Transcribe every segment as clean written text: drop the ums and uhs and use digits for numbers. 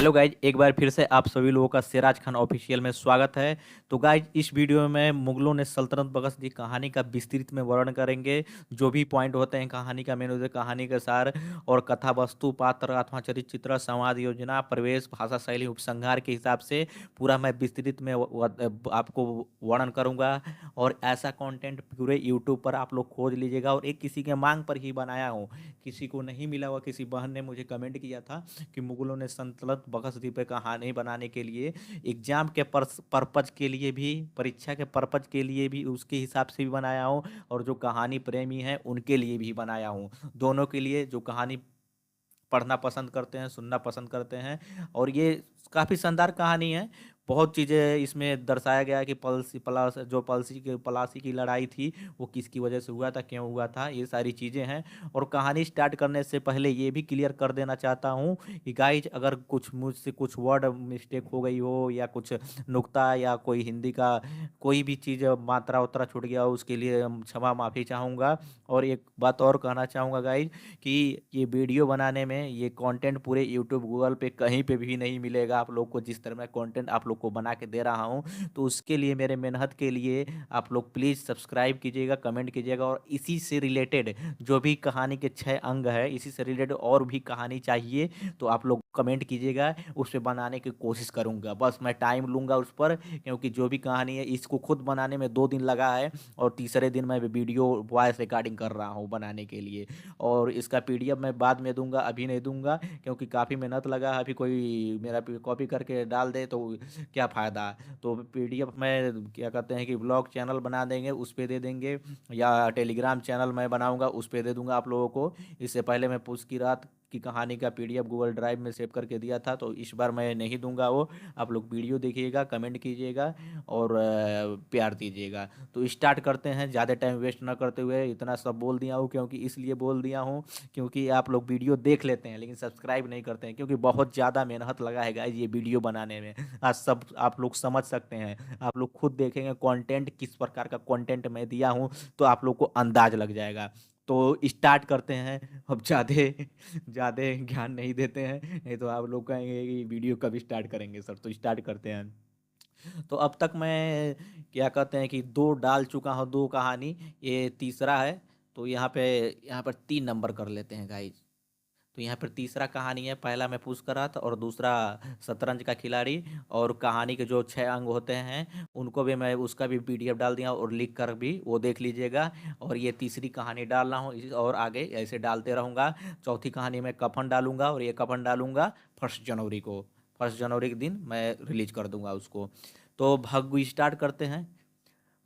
Hello guys, एक बार फिर से आप सभी लोगों का सिराज खान ऑफिशियल में स्वागत है। तो गाइज, इस वीडियो में मुगलों ने सल्तनत बख्श दी कहानी का विस्तृत में वर्णन करेंगे। जो भी पॉइंट होते हैं कहानी का, मेन उद्देश्य, कहानी का सार और कथा वस्तु, पात्र, आत्मचरित, चित्र, संवाद, योजना, प्रवेश, भाषा शैली, उपसंहार के हिसाब से पूरा मैं विस्तृत में आपको वर्णन करूंगा। और ऐसा कंटेंट पूरे यूट्यूब पर आप लोग खोज लीजिएगा। और एक किसी के मांग पर ही बनाया हूँ, किसी को नहीं मिला हुआ। किसी बहन ने मुझे कमेंट किया था कि मुगलों ने सल्तनत बख्श पे कहानी बनाने के लिए एग्जाम के पर्पज के लिए भी, परीक्षा के पर्पज के लिए भी उसके हिसाब से भी बनाया हूँ, और जो कहानी प्रेमी हैं उनके लिए भी बनाया हूँ। दोनों के लिए, जो कहानी पढ़ना पसंद करते हैं, सुनना पसंद करते हैं। और ये काफ़ी शानदार कहानी है। बहुत चीज़ें इसमें दर्शाया गया है कि पलासी की लड़ाई थी, वो किसकी वजह से हुआ था, क्यों हुआ था, ये सारी चीज़ें हैं। और कहानी स्टार्ट करने से पहले ये भी क्लियर कर देना चाहता हूँ कि गाइज, अगर कुछ मुझसे कुछ वर्ड मिस्टेक हो गई हो, या कुछ नुक्ता, या कोई हिंदी का कोई भी चीज़ मात्रा उतरा छूट गया हो, उसके लिए क्षमा माफ़ी चाहूँगा। और एक बात और कहना चाहूँगा गाइज, कि ये वीडियो बनाने में ये कंटेंट पूरे यूट्यूब, गूगल पे कहीं पे भी नहीं मिलेगा आप लोग को। जिस तरह मैं कंटेंट आप लोग को बना के दे रहा हूँ, तो उसके लिए, मेरे मेहनत के लिए, आप लोग प्लीज़ सब्सक्राइब कीजिएगा, कमेंट कीजिएगा। और इसी से रिलेटेड जो भी कहानी के 6 अंग है, इसी से रिलेटेड और भी कहानी चाहिए तो आप लोग कमेंट कीजिएगा, उस पर बनाने की कोशिश करूँगा। बस मैं टाइम लूँगा उस पर, क्योंकि जो भी कहानी है इसको खुद बनाने में 2 दिन लगा है, और तीसरे दिन मैं वीडियो वॉइस रिकॉर्डिंग कर रहा हूँ बनाने के लिए। और इसका पीडीएफ मैं बाद में दूंगा, अभी नहीं दूंगा, क्योंकि काफ़ी मेहनत लगा है। अभी कोई मेरा कॉपी करके डाल दे तो क्या फ़ायदा। तो पीडीएफ में क्या कहते हैं कि ब्लॉग चैनल बना देंगे, उस पर दे देंगे, या टेलीग्राम चैनल मैं बनाऊंगा, उस पर दे दूंगा आप लोगों को। इससे पहले मैं पूछ की रात की कहानी का पीडीएफ गूगल ड्राइव में सेव करके दिया था, तो इस बार मैं नहीं दूंगा वो। आप लोग वीडियो देखिएगा, कमेंट कीजिएगा, और प्यार दीजिएगा। तो स्टार्ट करते हैं, ज़्यादा टाइम वेस्ट ना करते हुए। इतना सब बोल दिया हूँ, क्योंकि इसलिए बोल दिया हूँ क्योंकि आप लोग वीडियो देख लेते हैं लेकिन सब्सक्राइब नहीं करते हैं, क्योंकि बहुत ज़्यादा मेहनत लगा है गाइस ये वीडियो बनाने में। आज सब आप लोग समझ सकते हैं, आप लोग खुद देखेंगे कंटेंट किस प्रकार का कंटेंट मैं दिया हूँ, तो आप लोग को अंदाज लग जाएगा। तो स्टार्ट करते हैं। अब ज़्यादा ज़्यादा ज्ञान नहीं देते हैं, नहीं तो आप लोग कहेंगे कि वीडियो कब स्टार्ट करेंगे सर। तो स्टार्ट करते हैं। तो अब तक मैं क्या कहते हैं कि 2 डाल चुका हूँ, 2 कहानी, ये तीसरा है। तो यहाँ पर 3 नंबर कर लेते हैं गाइज। तो यहाँ पर तीसरा कहानी है। पहला मैं पूछ कर रहा था, और दूसरा शतरंज का खिलाड़ी। और कहानी के जो 6 अंग होते हैं उनको भी मैं, उसका भी पीडीएफ डाल दिया, और लिख कर भी वो देख लीजिएगा। और ये तीसरी कहानी डाल रहा हूँ, और आगे ऐसे डालते रहूँगा। चौथी कहानी में कफन डालूंगा, और ये कफन डालूंगा 1 जनवरी को। 1 जनवरी के दिन मैं रिलीज कर दूंगा उसको। तो भग्गु स्टार्ट करते हैं।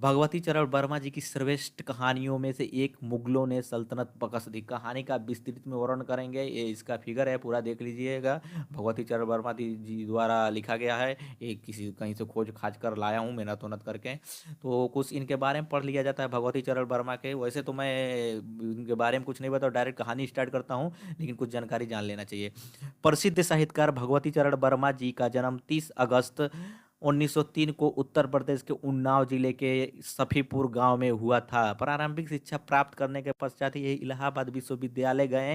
भगवती चरण वर्मा जी की श्रेष्ठ कहानियों में से एक मुगलों ने सल्तनत बख्श दी कहानी का विस्तृत में वर्णन करेंगे। ये इसका फिगर है, पूरा देख लीजिएगा। भगवती चरण वर्मा जी द्वारा लिखा गया है। ये किसी कहीं से खोज खाज कर लाया हूँ, मेहनत उन्नत करके। तो कुछ इनके बारे में पढ़ लिया जाता है भगवती चरण वर्मा के। वैसे तो मैं इनके बारे में कुछ नहीं बताऊँ, डायरेक्ट कहानी स्टार्ट करता हूँ, लेकिन कुछ जानकारी जान लेना चाहिए। प्रसिद्ध साहित्यकार भगवती चरण वर्मा जी का जन्म 30 अगस्त 1903 को उत्तर प्रदेश के उन्नाव जिले के सफीपुर गांव में हुआ था। प्रारंभिक शिक्षा प्राप्त करने के पश्चात ये इलाहाबाद विश्वविद्यालय गए।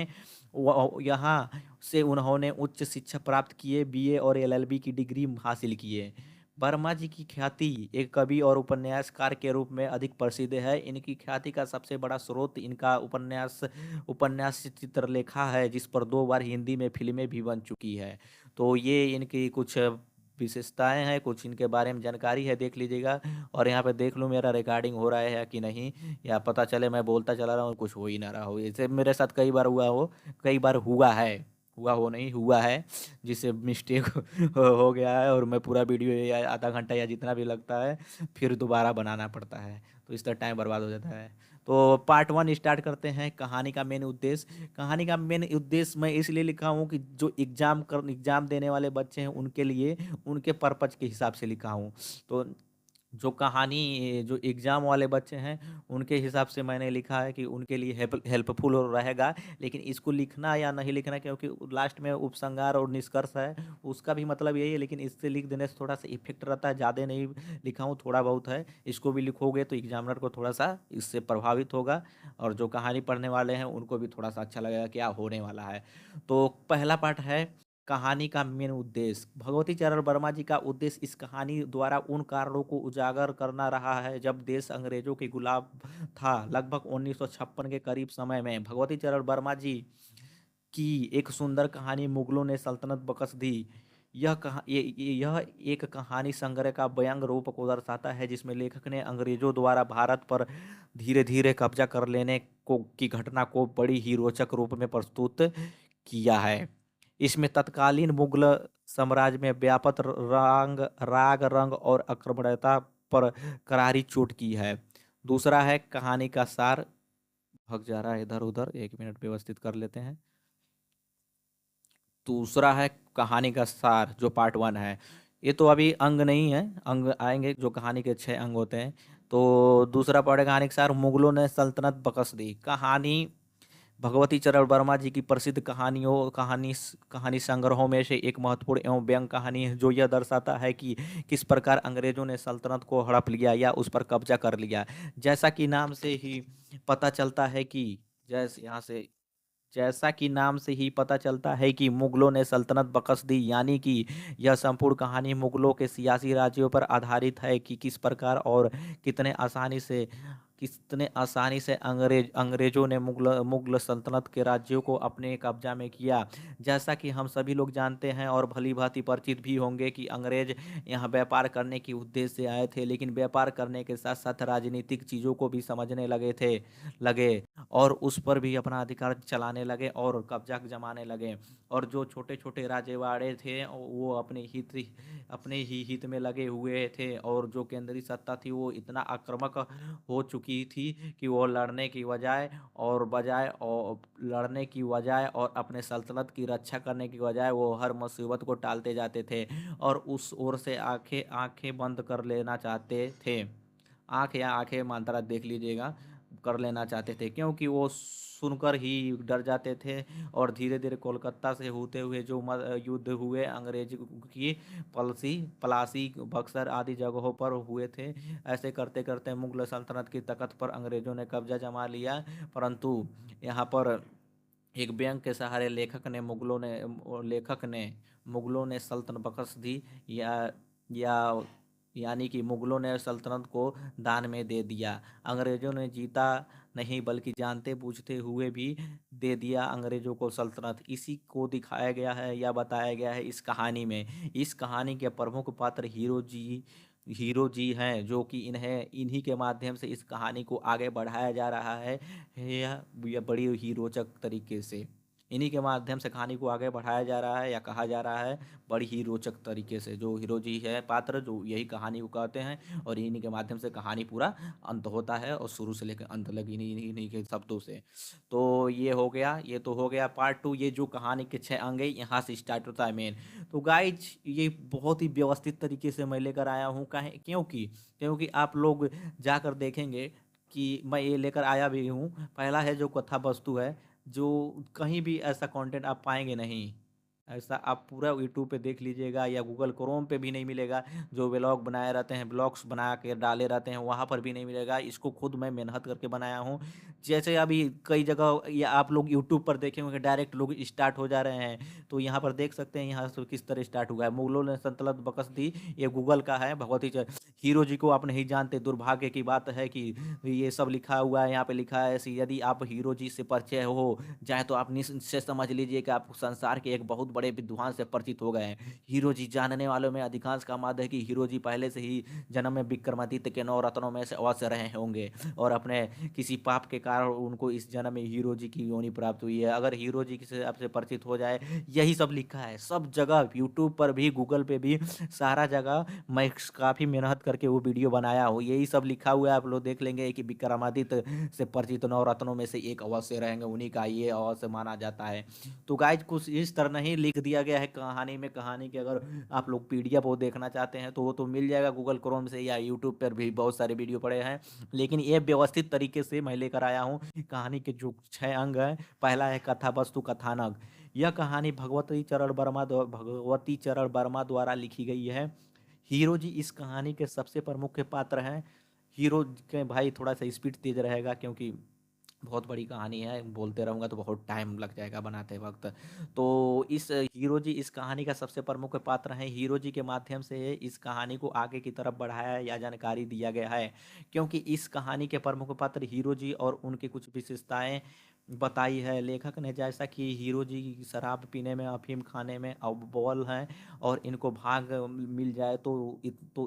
यहाँ से उन्होंने उच्च शिक्षा प्राप्त किए, बीए और एलएलबी की डिग्री हासिल किए। वर्मा जी की ख्याति एक कवि और उपन्यासकार के रूप में अधिक प्रसिद्ध है। इनकी ख्याति का सबसे बड़ा स्रोत इनका उपन्यास उपन्यास चित्रलेखा है, जिस पर 2 बार हिंदी में फिल्में भी बन चुकी है। तो ये इनकी कुछ विशेषताएं हैं, कुछ इनके बारे में जानकारी है, देख लीजिएगा। और यहाँ पे देख लूँ मेरा रिकॉर्डिंग हो रहा है कि नहीं, या पता चले मैं बोलता चला रहा हूँ, कुछ हो ही ना रहा हो। ऐसे मेरे साथ कई बार हुआ हो, कई बार हुआ है, हुआ हो नहीं, हुआ है, जिससे मिस्टेक हो गया है, और मैं पूरा वीडियो या आधा घंटा या जितना भी लगता है फिर दोबारा बनाना पड़ता है। तो इस तरह टाइम बर्बाद हो जाता है। तो पार्ट 1 स्टार्ट करते हैं। कहानी का मेन उद्देश्य। कहानी का मेन उद्देश्य मैं इसलिए लिखा हूँ कि जो एग्जाम देने वाले बच्चे हैं उनके लिए, उनके पर्पज के हिसाब से लिखा हूँ। तो जो कहानी, जो एग्ज़ाम वाले बच्चे हैं उनके हिसाब से मैंने लिखा है कि उनके लिए हेल्पफुल रहेगा। लेकिन इसको लिखना या नहीं लिखना, क्योंकि लास्ट में उपसंहार और निष्कर्ष है, उसका भी मतलब यही है। लेकिन इससे लिख देने से थोड़ा सा इफेक्ट रहता है, ज़्यादा नहीं लिखा हूँ, थोड़ा बहुत है। इसको भी लिखोगे तो एग्जामिनर को थोड़ा सा इससे प्रभावित होगा, और जो कहानी पढ़ने वाले हैं उनको भी थोड़ा सा अच्छा लगेगा क्या होने वाला है। तो पहला पार्ट है कहानी का मेन उद्देश्य भगवती चरण वर्मा जी का उद्देश्य इस कहानी द्वारा उन कारणों को उजागर करना रहा है जब देश अंग्रेजों के गुलाम था। लगभग 1956 के करीब समय में भगवती चरण वर्मा जी की एक सुंदर कहानी मुगलों ने सल्तनत बख्श दी। यह एक कहानी संग्रह का व्यंग रूप को दर्शाता है जिसमें लेखक ने अंग्रेजों द्वारा भारत पर धीरे धीरे कब्जा कर लेने को की घटना को बड़ी ही रोचक रूप में प्रस्तुत किया है। इसमें तत्कालीन मुगल साम्राज्य में व्यापक राग रंग और आक्रमणता पर करारी चोट की है। दूसरा है कहानी का सार। भग जा रहा है इधर उधर, 1 मिनट व्यवस्थित कर लेते हैं। दूसरा है कहानी का सार जो पार्ट 1 है। ये तो अभी अंग नहीं है, अंग आएंगे जो कहानी के 6 अंग होते हैं। तो दूसरा पार्ट है कहानी का सार। मुगलों ने सल्तनत बख्श दी। कहानी भगवती चरण वर्मा जी की प्रसिद्ध कहानी संग्रहों में से एक महत्वपूर्ण एवं व्यंग कहानी है जो यह दर्शाता है कि किस प्रकार अंग्रेजों ने सल्तनत को हड़प लिया या उस पर कब्जा कर लिया। जैसा कि नाम से ही पता चलता है कि जैसा कि नाम से ही पता चलता है कि मुगलों ने सल्तनत बख्श दी, यानी कि यह संपूर्ण कहानी मुगलों के सियासी राज्यों पर आधारित है कि किस प्रकार और कितने आसानी से अंग्रेजों ने मुगल सल्तनत के राज्यों को अपने कब्जा में किया। जैसा कि हम सभी लोग जानते हैं और भली भांति परिचित भी होंगे कि अंग्रेज यहाँ व्यापार करने की उद्देश्य से आए थे, लेकिन व्यापार करने के साथ साथ राजनीतिक चीज़ों को भी समझने लगे और उस पर भी अपना अधिकार चलाने लगे और कब्जा जमाने लगे। और जो छोटे छोटे राजवाड़े थे वो अपने ही हित में लगे हुए थे और जो केंद्रीय सत्ता थी वो इतना आक्रामक हो चुकी थी कि वो लड़ने की बजाय और अपने सल्तनत की रक्षा करने की बजाय वो हर मुसीबत को टालते जाते थे और उस ओर से आंखें आंखें बंद कर लेना चाहते थे। आंख या आंखें मात्रा देख लीजिएगा, कर लेना चाहते थे क्योंकि वो सुनकर ही डर जाते थे। और धीरे धीरे कोलकाता से होते हुए जो युद्ध हुए अंग्रेज की पलासी बक्सर आदि जगहों पर हुए थे। ऐसे करते करते मुगल सल्तनत की तख्त पर अंग्रेजों ने कब्जा जमा लिया। परंतु यहाँ पर एक व्यंग के सहारे लेखक ने सल्तनत बख्श दी, या यानी कि मुगलों ने सल्तनत को दान में दे दिया। अंग्रेजों ने जीता नहीं बल्कि जानते बूझते हुए भी दे दिया अंग्रेजों को सल्तनत। इसी को दिखाया गया है या बताया गया है इस कहानी में। इस कहानी के प्रमुख पात्र हीरो जी हैं जो कि इन्हीं के माध्यम से इस कहानी को आगे बढ़ाया जा रहा है। यह बड़ी ही रोचक तरीके से इन्हीं के माध्यम से कहानी को आगे बढ़ाया जा रहा है या कहा जा रहा है बड़ी ही रोचक तरीके से। जो हीरो जी है पात्र जो यही कहानी को कहते हैं और इन्हीं के माध्यम से कहानी पूरा अंत होता है और शुरू से लेकर अंत लग इन्हीं के शब्दों से। तो ये तो हो गया पार्ट 2। ये जो कहानी के 6 अंग है यहाँ से स्टार्ट होता है मेन। तो गाइज ये बहुत ही व्यवस्थित तरीके से मैं लेकर आया हूँ। काहे क्योंकि आप लोग जाकर देखेंगे कि मैं ये लेकर आया भी हूँ। पहला है जो कथा वस्तु है, जो कहीं भी ऐसा कंटेंट आप पाएंगे नहीं। ऐसा आप पूरा यूट्यूब पे देख लीजिएगा या गूगल क्रोम पे भी नहीं मिलेगा। जो व्लॉग बनाए रहते हैं, ब्लॉग्स बना के डाले रहते हैं, वहाँ पर भी नहीं मिलेगा। इसको खुद मैं मेहनत करके बनाया हूँ। जैसे अभी कई जगह या आप लोग यूट्यूब पर देखेंगे कि डायरेक्ट लोग स्टार्ट हो जा रहे हैं, तो यहाँ पर देख सकते हैं यहाँ से किस तरह स्टार्ट हुआ है। मुगलों ने सल्तनत बख्श दी, ये गूगल का है। भगवती हीरो जी को आप नहीं जानते, दुर्भाग्य की बात है कि ये सब लिखा हुआ है यहाँ पे। लिखा है ऐसे, यदि आप हीरो जी से परिचय हो जाए तो आप निश्चय समझ लीजिए कि आप संसार के एक बहुत बड़े विद्वान से परिचित हो गए हैं। हीरो जी जानने वालों में अधिकांश का मत है कि हीरो जी पहले से ही जन्म में विक्रमादित्य के 9 रत्नों में से अवश्य रहे होंगे और अपने किसी पाप के कारण उनको इस जन्म में हीरो जी की योनि प्राप्त हुई है। अगर हीरो जी से आपसे परिचित हो जाए, यही सब लिखा है सब जगह, यूट्यूब पर भी गूगल पे भी सारा जगह। मैं काफ़ी मेहनत करके वो वीडियो बनाया हूँ, यही सब लिखा हुआ है। आप लोग देख लेंगे कि विक्रमादित्य से परिचित 9 रत्नों में से एक अवश्य रहेंगे, उन्हीं का ये अवश्य माना जाता है। तो गाइज कुछ इस तरह नहीं लिख दिया गया है कहानी में। कहानी के अगर आप लोग पीडीएफ वो देखना चाहते हैं तो वो तो मिल जाएगा गूगल क्रोम से, या यूट्यूब पर भी बहुत सारे वीडियो पड़े हैं। लेकिन ये व्यवस्थित तरीके से मैं लेकर आया हूँ। कहानी के जो 6 अंग हैं, पहला है कथा वस्तु कथानक। यह कहानी भगवती चरण वर्मा द्वारा लिखी गई है। हीरो जी इस कहानी के सबसे प्रमुख पात्र हैं। हीरो के भाई थोड़ा सा स्पीड तेज रहेगा क्योंकि बहुत बड़ी कहानी है, बोलते रहूँगा तो बहुत टाइम लग जाएगा बनाते वक़्त। तो इस हीरो जी इस कहानी का सबसे प्रमुख पात्र हैं। हीरो जी के माध्यम से इस कहानी को आगे की तरफ बढ़ाया या जानकारी दिया गया है। क्योंकि इस कहानी के प्रमुख पात्र हीरो जी और उनकी कुछ विशेषताएँ बताई है। लेखक ने जैसा कि हीरो जी शराब पीने में, अफ़ीम खाने में अव्वल हैं और इनको भाग मिल जाए तो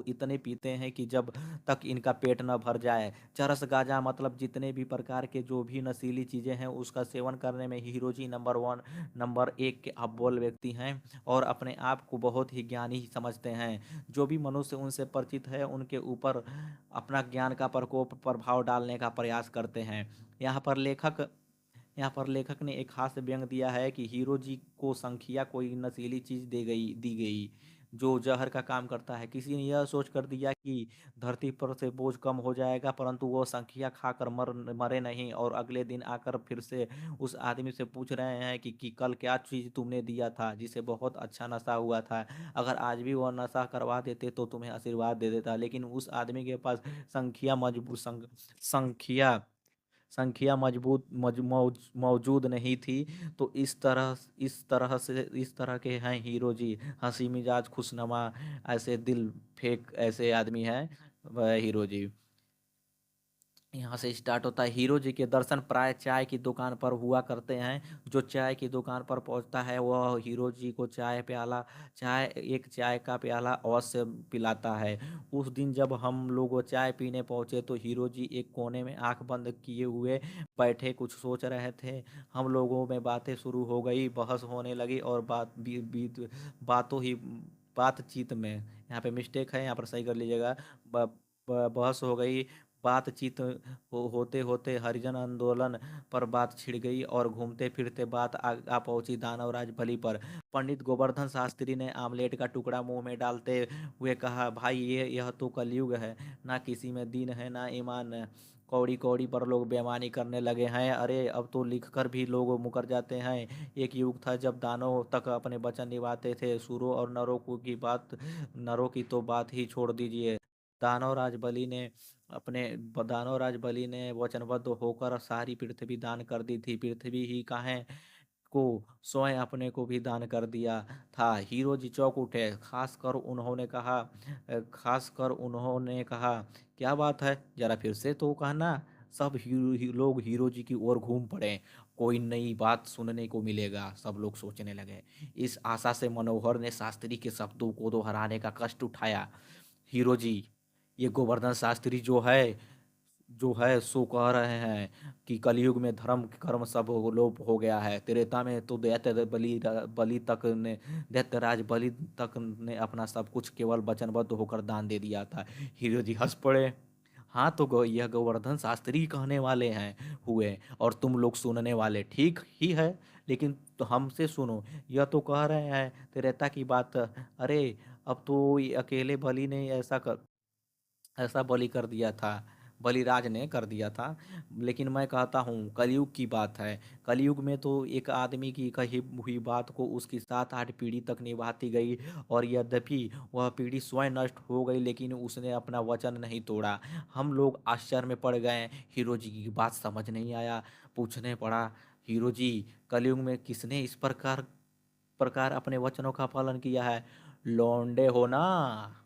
इतने पीते हैं कि जब तक इनका पेट न भर जाए। चरस गांजा मतलब जितने भी प्रकार के जो भी नशीली चीज़ें हैं उसका सेवन करने में हीरो जी नंबर 1 नंबर 1 के अव्वल व्यक्ति हैं और अपने आप को बहुत ही ज्ञानी समझते हैं। जो भी मनुष्य उनसे परिचित है उनके ऊपर अपना ज्ञान का प्रकोप प्रभाव डालने का प्रयास करते हैं। यहाँ पर लेखक यहाँ पर लेखक ने एक हास्य व्यंग दिया है कि हीरो जी को संखिया कोई नशीली चीज दी गई जो जहर का काम करता है। किसी ने यह सोच कर दिया कि धरती पर से बोझ कम हो जाएगा, परंतु वो संखिया खाकर मरे नहीं और अगले दिन आकर फिर से उस आदमी से पूछ रहे हैं कि कल क्या चीज तुमने दिया था जिसे बहुत अच्छा नशा हुआ था। अगर आज भी वह नशा करवा देते तो तुम्हें आशीर्वाद दे देता, लेकिन उस आदमी के पास संखिया मजबूत संखिया संख्या मौजूद नहीं थी। तो इस तरह के हैं हीरो जी, हंसी मिजाज खुशनुमा, ऐसे दिल फेंक ऐसे आदमी हैं वह हीरो जी। यहाँ से स्टार्ट होता है। हीरो जी के दर्शन प्राय चाय की दुकान पर हुआ करते हैं। जो चाय की दुकान पर पहुंचता है वह हीरो जी को चाय का प्याला अवश्य पिलाता है। उस दिन जब हम लोग वो चाय पीने पहुंचे तो हीरो जी एक कोने में आंख बंद किए हुए बैठे कुछ सोच रहे थे। हम लोगों में बातें शुरू हो गई, बहस होने लगी और बातों ही बातचीत में, यहाँ पे मिस्टेक है, यहाँ पर सही कर लीजिएगा। बहस हो गई, बातचीत होते होते हरिजन आंदोलन पर बात छिड़ गई और घूमते फिरते बात आ पहुंची दानवराज बलि पर। पंडित गोवर्धन शास्त्री ने आमलेट का टुकड़ा मुंह में डालते हुए कहा, भाई यह तो कलयुग है, ना किसी में दीन है ना ईमान है। कौड़ी कौड़ी पर लोग बेईमानी करने लगे हैं। अरे अब तो लिखकर भी लोग मुकर जाते हैं। एक युग था जब दानव तक अपने वचन निभाते थे, सुरों और नरों की तो बात ही छोड़ दीजिए। दानवराज बलि ने दानवराज बलि ने वचनबद्ध होकर सारी पृथ्वी दान कर दी थी। पृथ्वी ही काहे को स्वयं अपने को भी दान कर दिया था। हीरो जी चौंक उठे। खासकर उन्होंने कहा, क्या बात है, जरा फिर से तो कहना। सब लोग हीरो जी की ओर घूम पड़े। कोई नई बात सुनने को मिलेगा, सब लोग सोचने लगे। इस आशा से मनोहर ने शास्त्री के शब्दों को दोहराने का कष्ट उठाया। हीरो जी, ये गोवर्धन शास्त्री जो है सो कह रहे हैं कि कलयुग में धर्म कर्म सब लोप हो गया है। त्रेता में तो दैत्यराज बलि तक ने अपना सब कुछ केवल वचनबद्ध होकर दान दे दिया था। हीरो जी हंस पड़े। हाँ तो यह गोवर्धन शास्त्री कहने वाले हैं हुए और तुम लोग सुनने वाले, ठीक ही है। लेकिन तो हमसे सुनो, यह तो कह रहे हैं त्रेता की बात। अरे अब तो ये अकेले बलि ने ऐसा बलि कर दिया था, बलिराज ने कर दिया था। लेकिन मैं कहता हूँ कलयुग की बात है। कलयुग में तो एक आदमी की कही हुई बात को उसकी 7-8 पीढ़ी तक निभाती गई और यद्यपि वह पीढ़ी स्वयं नष्ट हो गई लेकिन उसने अपना वचन नहीं तोड़ा। हम लोग आश्चर्य में पड़ गए। हीरो जी की बात समझ नहीं आया। पूछने पड़ा, हीरो जी, कलयुग में किसने इस प्रकार प्रकार अपने वचनों का पालन किया है? लौंडे हो ना,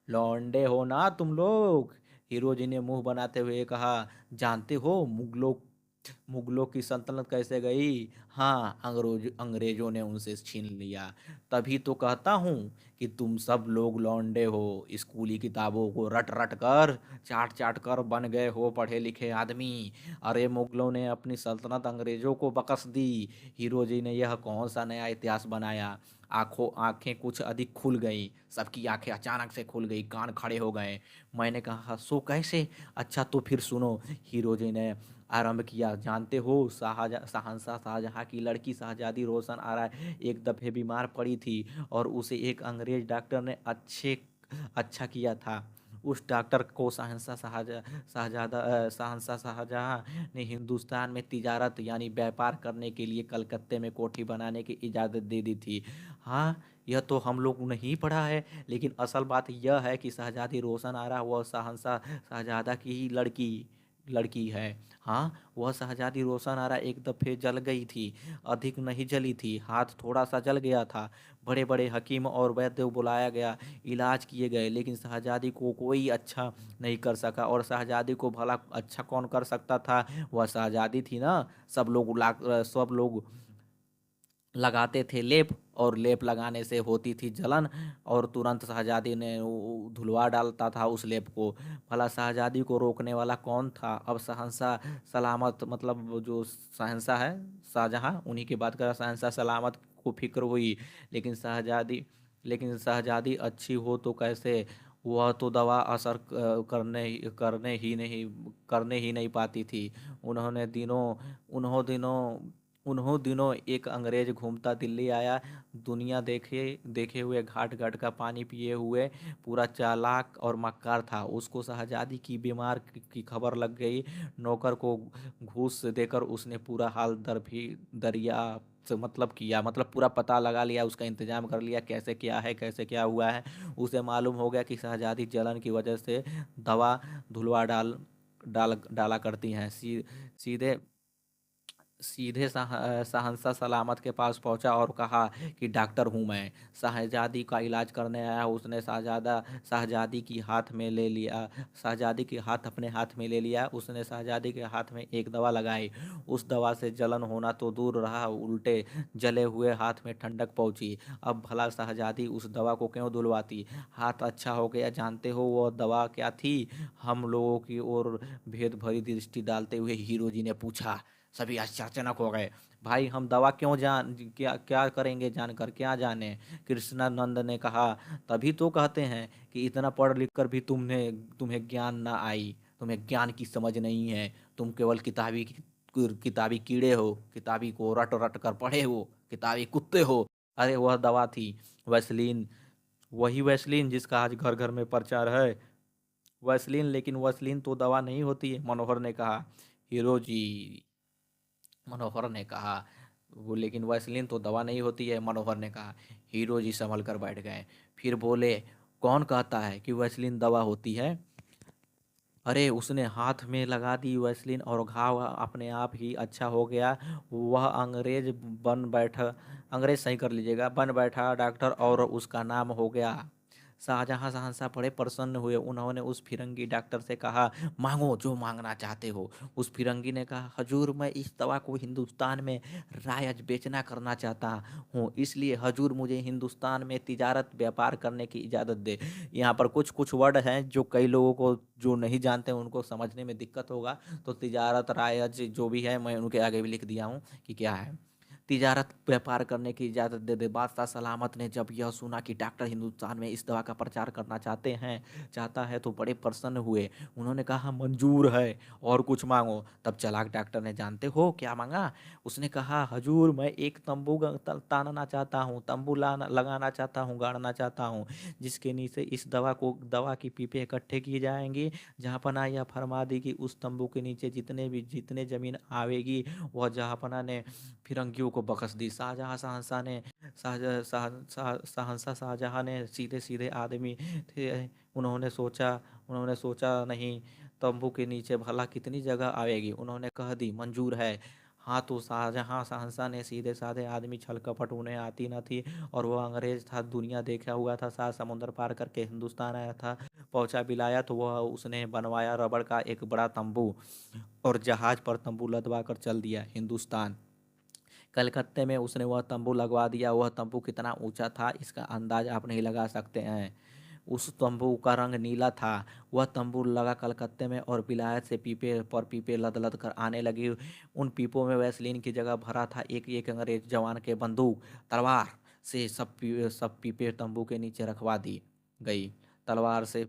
लौंडे हो ना तुम लोग। हीरो जी ने मुंह बनाते हुए कहा, जानते हो मुगलों की सल्तनत कैसे गई? हाँ, अंग्रेजों ने उनसे छीन लिया। तभी तो कहता हूँ कि तुम सब लोग लौंडे हो। स्कूली किताबों को रट रट कर, चाट चाट कर बन गए हो पढ़े लिखे आदमी। अरे मुगलों ने अपनी सल्तनत अंग्रेजों को बख्श दी। हीरो जी ने यह कौन सा नया इतिहास बनाया? आंखें कुछ अधिक खुल गई। सबकी आंखें अचानक से खुल गई, कान खड़े हो गए। मैंने कहा, सो कैसे? अच्छा तो फिर सुनो। हीरो जी ने आरंभ किया, जानते हो शहंशाह शाहजहां की लड़की शहजादी रोशन आरा एक दफे बीमार पड़ी थी और उसे एक अंग्रेज डॉक्टर ने अच्छा किया था। उस डॉक्टर को शहंशाह शाहजहां ने हिंदुस्तान में तिजारत यानी व्यापार करने के लिए कलकत्ते में कोठी बनाने की इजाज़त दे दी थी। हाँ, यह तो हम लोग नहीं पढ़ा है, लेकिन असल बात यह है कि शहजादी रोशन आरा वह शहंशाह शाहजहां की ही लड़की लड़की है। हाँ, वह शहजादी रोशन आरा एक दफे जल गई थी, अधिक नहीं जली थी, हाथ थोड़ा सा जल गया था। बड़े बड़े हकीम और वैद्य बुलाया गया, इलाज किए गए, लेकिन शहजादी को कोई अच्छा नहीं कर सका। और शहजादी को भला अच्छा कौन कर सकता था, वह शहजादी थी ना। सब लोग लगाते थे लेप, और लेप लगाने से होती थी जलन, और तुरंत शहजादी ने धुलवा डालता था उस लेप को। भला शहजादी को रोकने वाला कौन था। अब शहंशाह सलामत, मतलब वो जो शहंशाह है शाहजहां, उन्हीं की बात कर रहा। शहंशाह सलामत को फिक्र हुई, लेकिन शहजादी अच्छी हो तो कैसे, वह तो दवा असर करने ही नहीं पाती थी। उन्होंने दिनों उन्हों दिनों उन्हों दिनों एक अंग्रेज घूमता दिल्ली आया, दुनिया देखे देखे हुए, घाट घाट का पानी पिए हुए, पूरा चालाक और मक्कार था। उसको शहजादी की बीमार की खबर लग गई। नौकर को घूस देकर उसने पूरा हाल दरिया से मतलब किया, मतलब पूरा पता लगा लिया, उसका इंतजाम कर लिया, कैसे क्या है, कैसे क्या हुआ है। उसे मालूम हो गया कि शहजादी जलन की वजह से दवा धुलवा डाला करती हैं। सीधे सीधे शहंशाह सलामत के पास पहुंचा और कहा कि डॉक्टर हूं मैं, शहजादी का इलाज करने आया। उसने शहजादी की हाथ में ले लिया शहजादी के हाथ अपने हाथ में ले लिया। उसने शहजादी के हाथ में एक दवा लगाई। उस दवा से जलन होना तो दूर रहा, उल्टे जले हुए हाथ में ठंडक पहुंची। अब भला शहजादी उस दवा को क्यों धुलवाती। हाथ अच्छा हो गया। जानते हो वह दवा क्या थी। हम लोगों की ओर भेद भरी दृष्टि डालते हुए हीरो जी ने पूछा। सभी आश्चर्यजनक हो गए। भाई हम दवा क्यों क्या क्या करेंगे जानकर, क्या जाने। कृष्णानंद ने कहा, तभी तो कहते हैं कि इतना पढ़ लिख कर भी तुम्हें ज्ञान ना आई, तुम्हें ज्ञान की समझ नहीं है। तुम केवल किताबी कीड़े हो, किताबी को रट रट कर पढ़े हो, किताबी कुत्ते हो। अरे वह दवा थी वैसलीन, वही वैसलीन जिसका आज घर घर में प्रचार है। वैसलीन, लेकिन वैसलीन तो दवा नहीं होती है, मनोहर ने कहा। हीरो जी मनोहर ने कहा, वो लेकिन वैसलीन तो दवा नहीं होती है, मनोहर ने कहा। हीरो जी संभल कर बैठ गए। फिर बोले, कौन कहता है कि वैसलीन दवा होती है। अरे उसने हाथ में लगा दी वैसलीन और घाव अपने आप ही अच्छा हो गया। वह अंग्रेज सही कर लीजिएगा, बन बैठा डॉक्टर, और उसका नाम हो गया। शाहजहां शहंशाह बड़े प्रसन्न हुए। उन्होंने उस फिरंगी डॉक्टर से कहा, मांगो जो मांगना चाहते हो। उस फिरंगी ने कहा, हजूर मैं इस दवा को हिंदुस्तान में रायज बेचना करना चाहता हूँ, इसलिए हजूर मुझे हिंदुस्तान में तिजारत व्यापार करने की इजाज़त दे। यहाँ पर कुछ कुछ वर्ड हैं जो कई लोगों को जो नहीं जानते हैं उनको समझने में दिक्कत होगा। तो तिजारत रायज जो भी है मैं उनके आगे भी लिख दिया हूँ कि क्या है। तिजारत व्यापार करने की इजाज़त दे दे। बादशाह सलामत ने जब यह सुना कि डॉक्टर हिंदुस्तान में इस दवा का प्रचार करना चाहता है तो बड़े प्रसन्न हुए। उन्होंने कहा, मंजूर है, और कुछ मांगो। तब चालाक डॉक्टर ने, जानते हो क्या मांगा। उसने कहा, हजूर मैं एक तंबू तानना चाहता हूँ, तंबू लगाना चाहता हूँ, गाड़ना चाहता हूँ, जिसके नीचे इस दवा की पीपे इकट्ठे की जाएंगी। जहाँपना यह फरमा दी कि उस तंबू के नीचे जितने जमीन आवेगी, वह जहाँपना ने फिरंगियों को बख्श दी। शहंशाह शाहजहां ने सीधे सीधे आदमी थे। उन्होंने सोचा नहीं, तंबू के नीचे भला कितनी जगह आवेगी। उन्होंने कह दी, मंजूर है। हाँ, तो शाहजहां शहंशाह ने सीधे साधे आदमी, छल कपट उन्हें आती न थी, और वह अंग्रेज था, दुनिया देखा हुआ था, 7 समुंदर पार करके हिंदुस्तान आया था। पहुंचा बिलाया तो वह उसने बनवाया रबड़ का एक बड़ा तंबू, और जहाज पर तंबू लदवा कर चल दिया हिंदुस्तान। कलकत्ते में उसने वह तंबू लगवा दिया। वह तंबू कितना ऊंचा था इसका अंदाज आप नहीं लगा सकते हैं। उस तंबू का रंग नीला था। वह तंबू लगा कलकत्ते में, और विलायत से पीपे पर पीपे लद लद कर आने लगी। उन पीपों में वैसलीन की जगह भरा था एक एक अंग्रेज जवान के बंदूक तलवार से। सब पीपे तंबू के नीचे रखवा दी गई। तलवार से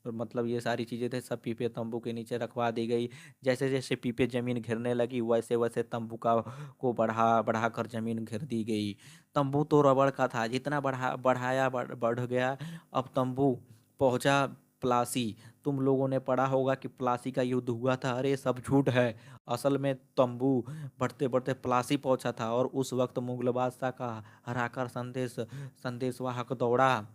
मतलब ये सारी चीज़ें थे, सब पीपे तंबू के नीचे रखवा दी गई। जैसे जैसे पीपे जमीन घिरने लगी, वैसे वैसे तंबू को बढ़ा कर जमीन घेर दी गई। तंबू तो रबड़ का था, जितना बढ़ गया। अब तंबू पहुंचा प्लासी। तुम लोगों ने पढ़ा होगा कि प्लासी का युद्ध हुआ था। अरे सब झूठ है। असल में तंबू बढ़ते बढ़ते प्लासी पहुंचा था, और उस वक्त मुगल बादशाह का हराकर संदेशवाहक दौड़ा।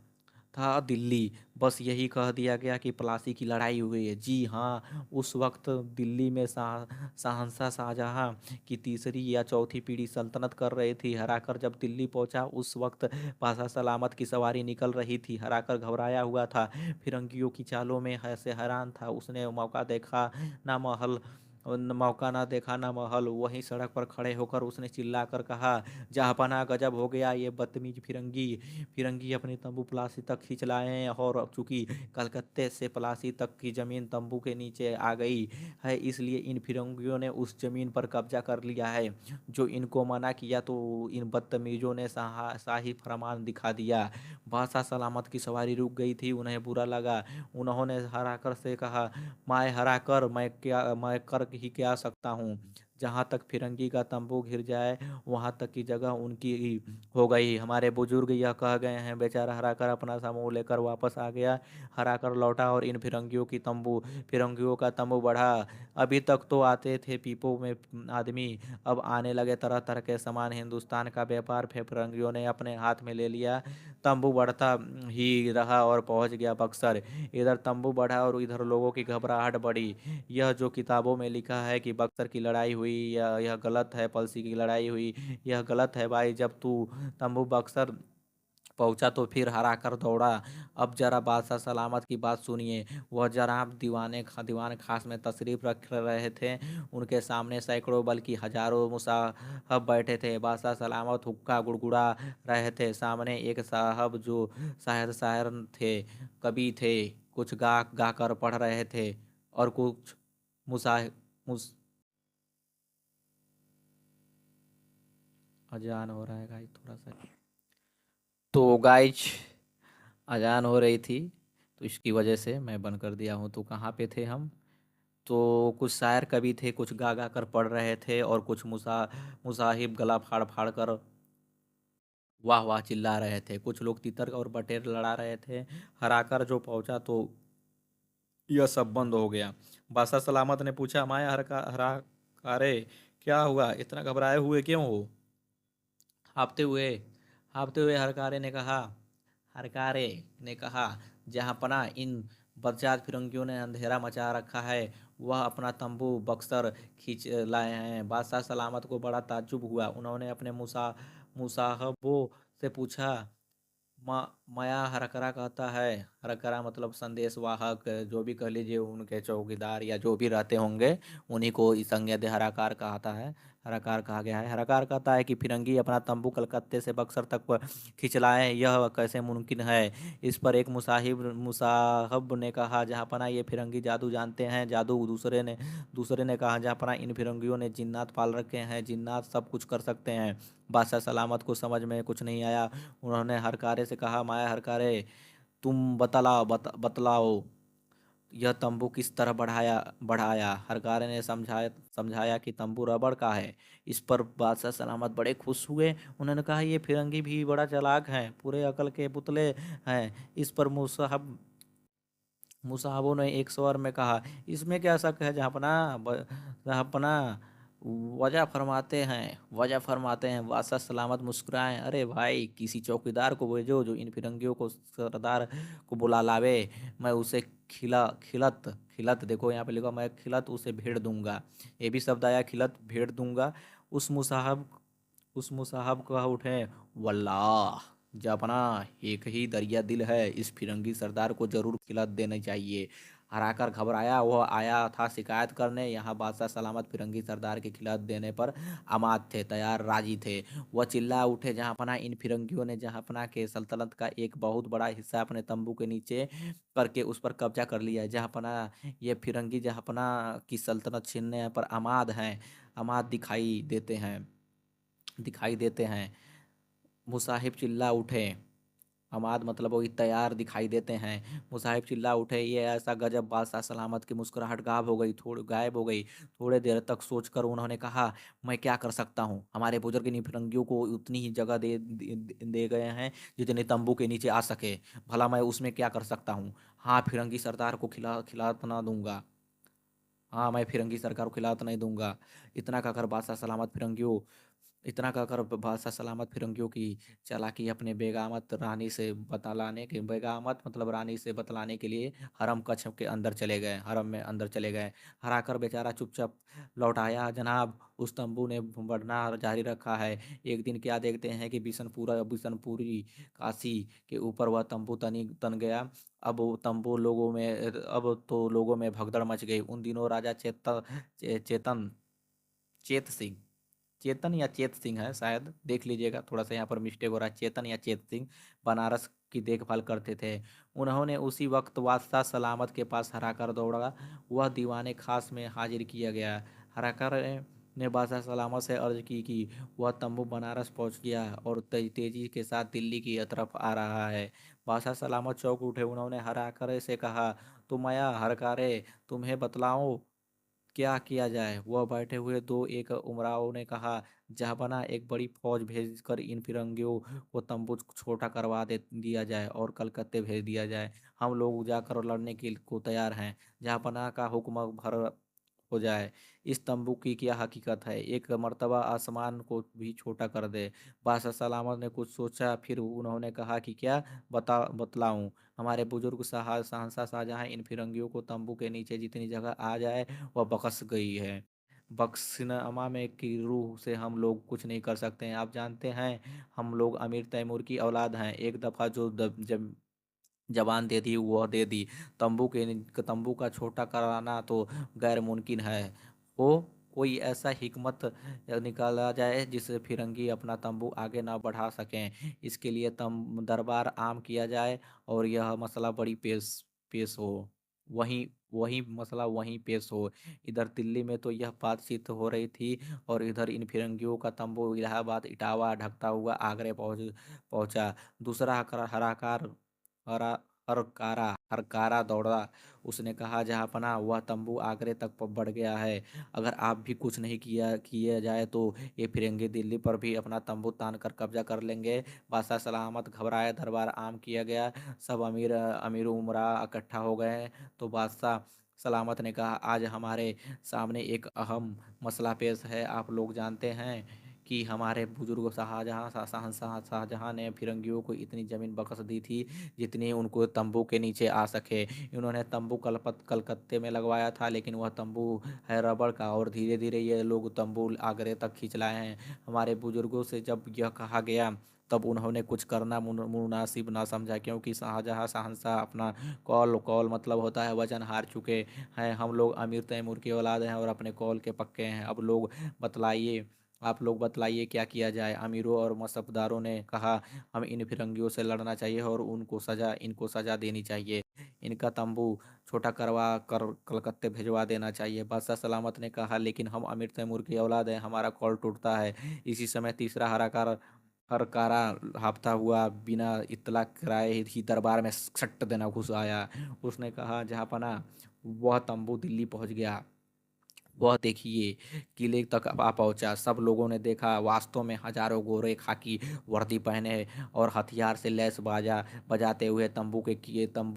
था दिल्ली। बस यही कह दिया गया कि प्लासी की लड़ाई हुई है। जी हाँ, उस वक्त दिल्ली में शहंशाह शाहजहाँ की तीसरी या चौथी पीढ़ी सल्तनत कर रही थी। हराकर जब दिल्ली पहुंचा उस वक्त पाशा सलामत की सवारी निकल रही थी। हराकर घबराया हुआ था, फिरंगियों की चालों में ऐसे हैरान था। उसने मौका देखा ना महल मौका ना देखा ना महल। वहीं सड़क पर खड़े होकर उसने चिल्लाकर कहा, जहाँपनाह गजब हो गया, ये बदतमीज फिरंगी फिरंगी अपनी तंबू प्लासी तक खींच लाए हैं। और चूंकि कलकत्ते से प्लासी तक की जमीन तंबू के नीचे आ गई है, इसलिए इन फिरंगियों ने उस जमीन पर कब्जा कर लिया है। जो इनको मना किया तो इन बदतमीजों ने शाही फरमान दिखा दिया। बादशाह सलामत की सवारी रुक गई थी। उन्हें बुरा लगा। उन्होंने हराकर से कहा, मैं हराकर मैं कर ही क्या सकता हूँ। जहाँ तक फिरंगी का तंबू घिर जाए वहाँ तक की जगह उनकी ही हो गई। हमारे बुजुर्ग यह कह गए हैं। बेचारा हराकर अपना समूह लेकर वापस आ गया। हराकर लौटा और इन फिरंगियों का तंबू बढ़ा। अभी तक तो आते थे पीपो में आदमी, अब आने लगे तरह तरह के सामान। हिंदुस्तान का व्यापार फिरंगियों ने अपने हाथ में ले लिया। तंबू बढ़ता ही रहा और पहुंच गया बक्सर। इधर तंबू बढ़ा और इधर लोगों की घबराहट बढ़ी। यह जो किताबों में लिखा है कि बक्सर की लड़ाई हुई, यह गलत है। पलसी की लड़ाई हुई, यह गलत है भाई। जब तू तंबू बक्सर पहुंचा तो फिर हरा कर दौड़ा। अब जरा बादशाह सलामत की बात सुनिए। वह जनाब दीवान खास में तशरीफ रख रहे थे। उनके सामने सैकड़ों बल्कि हजारों मुसाहब बैठे थे। बादशाह सलामत हुक्का गुड़गुड़ा रहे थे। सामने एक साहब जो शायर थे, कवि थे, कुछ गा गा कर पढ़ रहे थे और कुछ मुसा मुस अजान हो रहा है गाइस थोड़ा सा। तो गाइज अजान हो रही थी तो इसकी वजह से मैं बंद कर दिया हूँ। तो कहाँ पे थे हम? तो कुछ शायर कवि थे, कुछ गा गा कर पढ़ रहे थे और कुछ मुसाहिब गला फाड़ फाड़ कर वाह वाह चिल्ला रहे थे। कुछ लोग तितर और बटेर लड़ा रहे थे। हराकर जो पहुंचा तो यह सब बंद हो गया। बादशाह सलामत ने पूछा, माया हरा कारे, क्या हुआ? इतना घबराए हुए क्यों हो? हाँफते हुए हाँफते हुए हरकारे ने कहा, जहाँ पना इन बदजात फिरंगियों ने अंधेरा मचा रखा है, वह अपना तंबू बक्सर खींच लाए हैं। बादशाह सलामत को बड़ा ताज्जुब हुआ। उन्होंने अपने मुसाहबों से पूछा, माया हरकरा कहता है। हरकरा मतलब संदेश वाहक, जो भी कह लीजिए, उनके चौकीदार या जो भी रहते होंगे उन्हीं को इस संज्ञा दे हराकार कहता है। हराकार कहा गया है। हराकार कहता है कि फिरंगी अपना तंबू कलकत्ते से बक्सर तक खिंचलाए, यह कैसे मुमकिन है? इस पर एक मुसाहब ने कहा, जहाँपना ये फिरंगी जादू जानते हैं। जादू? दूसरे ने कहा, जहाँपना इन फिरंगियों ने जिन्नात पाल रखे हैं। जिन्नात सब कुछ कर सकते हैं। बादशाह सलामत को समझ में कुछ नहीं आया। उन्होंने हरकारे से कहा, माया हरकारे, तुम बतलाओ यह तंबू किस तरह बढ़ाया बढ़ाया। हरकारे ने समझाया कि तंबू रबड़ का है। इस पर बादशाह सलामत बड़े खुश हुए। उन्होंने कहा, ये फिरंगी भी बड़ा चालाक है, पूरे अकल के पुतले हैं। इस पर मुसाहबों ने एक स्वर में कहा, इसमें क्या शक है जहाँपना? जहाँपना वजह फरमाते हैं। बादशाह सलामत मुस्कुराए, अरे भाई, किसी चौकीदार को भेजो जो इन फिरंगियों को सरदार को बुला लावे। मैं उसे खिलत खिलत देखो यहाँ पे लिखा, मैं खिलत उसे भेड़ दूंगा। ये भी शब्द आया, खिलत भेड़ दूंगा। उस मुसाहब उस मुसाहब कह उठे, वल्लाह जापना, एक ही दरिया दिल है, इस फिरंगी सरदार को जरूर खिलत देनी चाहिए। हराकर घबराया वह आया था शिकायत करने। यहाँ बादशाह सलामत फिरंगी सरदार के खिलाफ देने पर आमाद थे, तैयार राजी थे। वह चिल्ला उठे, जहाँपना इन फिरंगियों ने जहाँपना के सल्तनत का एक बहुत बड़ा हिस्सा अपने तंबू के नीचे करके उस पर कब्जा कर लिया है। जहाँपना ये फिरंगी जहाँपना की सल्तनत छीनने पर आमाद दिखाई देते हैं। मुसाहिब चिल्ला उठे। अमाद मतलब वही तैयार दिखाई देते हैं। मुसाहिब चिल्ला उठे, ये ऐसा गजब! बादशाह सलामत की मुस्कुराहट गायब हो गई। थोड़ी देर तक सोचकर उन्होंने कहा, मैं क्या कर सकता हूँ? हमारे बुजुर्ग इन फिरंगियों को उतनी ही जगह दे गए हैं जितनी तंबू के नीचे आ सके। भला मैं उसमें क्या कर सकता हूँ? हाँ, फिरंगी सरदार को खिलात ना दूंगा। हाँ, मैं फिरंगी सरकार को खिलात नहीं दूंगा। इतना कहकर बादशाह सलामत फिरंगियों इतना कहकर बादशाह सलामत फिरंगियों की चालाकी अपने बेगामत रानी से बतलाने के बेगामत मतलब रानी से बतलाने के लिए हरम कक्ष के अंदर चले गए, हरम में अंदर चले गए। हराकर बेचारा चुपचाप लौट आया। जनाब, उस तंबू ने बढ़ना जारी रखा है। एक दिन क्या देखते हैं कि बिशनपुरी काशी के ऊपर वह तंबू तनी तन गया। अब वो तंबू लोगों में अब तो लोगों में भगदड़ मच गई। उन दिनों राजा चेतन चेत सिंह चेतन या चेत सिंह है शायद, देख लीजिएगा, थोड़ा सा यहाँ पर मिस्टेक हो रहा है, चेतन या चेत सिंह बनारस की देखभाल करते थे। उन्होंने उसी वक्त बादशाह सलामत के पास हराकर दौड़ा। वह दीवाने खास में हाजिर किया गया। हराकर ने बादशाह सलामत से अर्ज की कि वह तंबू बनारस पहुंच गया और तेजी के साथ दिल्ली की तरफ आ रहा है। बादशाह सलामत चौंक उठे। उन्होंने हराकर से कहा, तुम आया हरकारे, तुम्हें बतलाओ क्या किया जाए। वह बैठे हुए दो एक उमराव ने कहा, जहांपनाह, एक बड़ी फौज भेजकर इन फिरंगियों को तंबू छोटा करवा दे दिया जाए और कलकत्ते भेज दिया जाए। हम लोग जाकर लड़ने के को तैयार हैं। जहांपनाह का हुक्म भर हो जाए। इस तंबू की क्या हकीकत है, एक मर्तबा आसमान को भी छोटा कर दे। बादशाह सलामत ने कुछ सोचा, फिर उन्होंने कहा कि क्या बतलाऊं। हमारे बुजुर्ग शहंशाह शाहजहां इन फिरंगियों को तंबू के नीचे जितनी जगह आ जाए वह बख्श गई है। बख्शनामा में की रूह से हम लोग कुछ नहीं कर सकते हैं। आप जानते हैं, हम लोग अमीर तैमूर की औलाद हैं। एक दफ़ा जो जब जबान दे दी वह दे दी। तंबू का छोटा कराना तो गैर मुमकिन है। हो कोई ऐसा हिकमत निकाला जाए जिससे फिरंगी अपना तंबू आगे ना बढ़ा सकें। इसके लिए तम दरबार आम किया जाए और यह मसला बड़ी पेश पेश हो वहीं वही मसला वहीं पेश हो। इधर दिल्ली में तो यह बातचीत हो रही थी और इधर इन फिरंगियों का तंबू इलाहाबाद इटावा ढकता हुआ आगरे पहुंचा। दूसरा हराकार हरा हरकारा हरकारा दौड़ा। उसने कहा, जहाँपनाह, वह तंबू आगरे तक बढ़ गया है। अगर आप भी कुछ नहीं किया जाए तो ये फिरंगी दिल्ली पर भी अपना तंबू तान कर कब्जा कर लेंगे। बादशाह सलामत घबराए। दरबार आम किया गया। सब अमीर अमीर उमरा इकट्ठा हो गए। तो बादशाह सलामत ने कहा, आज हमारे सामने एक अहम मसला पेश है। आप लोग जानते हैं कि हमारे बुजुर्ग शाहजहां ने फिरंगियों को इतनी ज़मीन बख्श दी थी जितनी उनको तंबू के नीचे आ सके। इन्होंने तंबू कलकत्ते में लगवाया था, लेकिन वह तंबू है रबड़ का और धीरे धीरे ये लोग तंबू आगरे तक खींच लाए हैं। हमारे बुजुर्गों से जब यह कहा गया तब उन्होंने कुछ करना मुनासिब ना समझा, क्योंकि शाहजहां शहंशाह अपना कौल कौल मतलब होता है वचन हार चुके हैं। हम लोग अमीर तैमूर की औलाद हैं और अपने कौल के पक्के हैं। अब लोग बतलाइए आप लोग बतलाइए क्या किया जाए। अमीरों और मसबदारों ने कहा, हम इन फिरंगियों से लड़ना चाहिए और इनको सजा देनी चाहिए। इनका तंबू छोटा करवा कर कलकत्ते भिजवा देना चाहिए। बादशाह सलामत ने कहा, लेकिन हम अमीर तैमूर की औलाद हैं, हमारा कौल टूटता है। इसी समय तीसरा हरकारा हाफता हुआ बिना इत्तला कराए ही दरबार में सट्ट देना घुस आया। उसने कहा, जहाँपनाह, वह तंबू दिल्ली पहुंच गया। वह देखिए किले तक आ पहुंचा। सब लोगों ने देखा, वास्तव में हजारों गोरे खाकी वर्दी पहने और हथियार से लैस बाजा बजाते हुए तंबू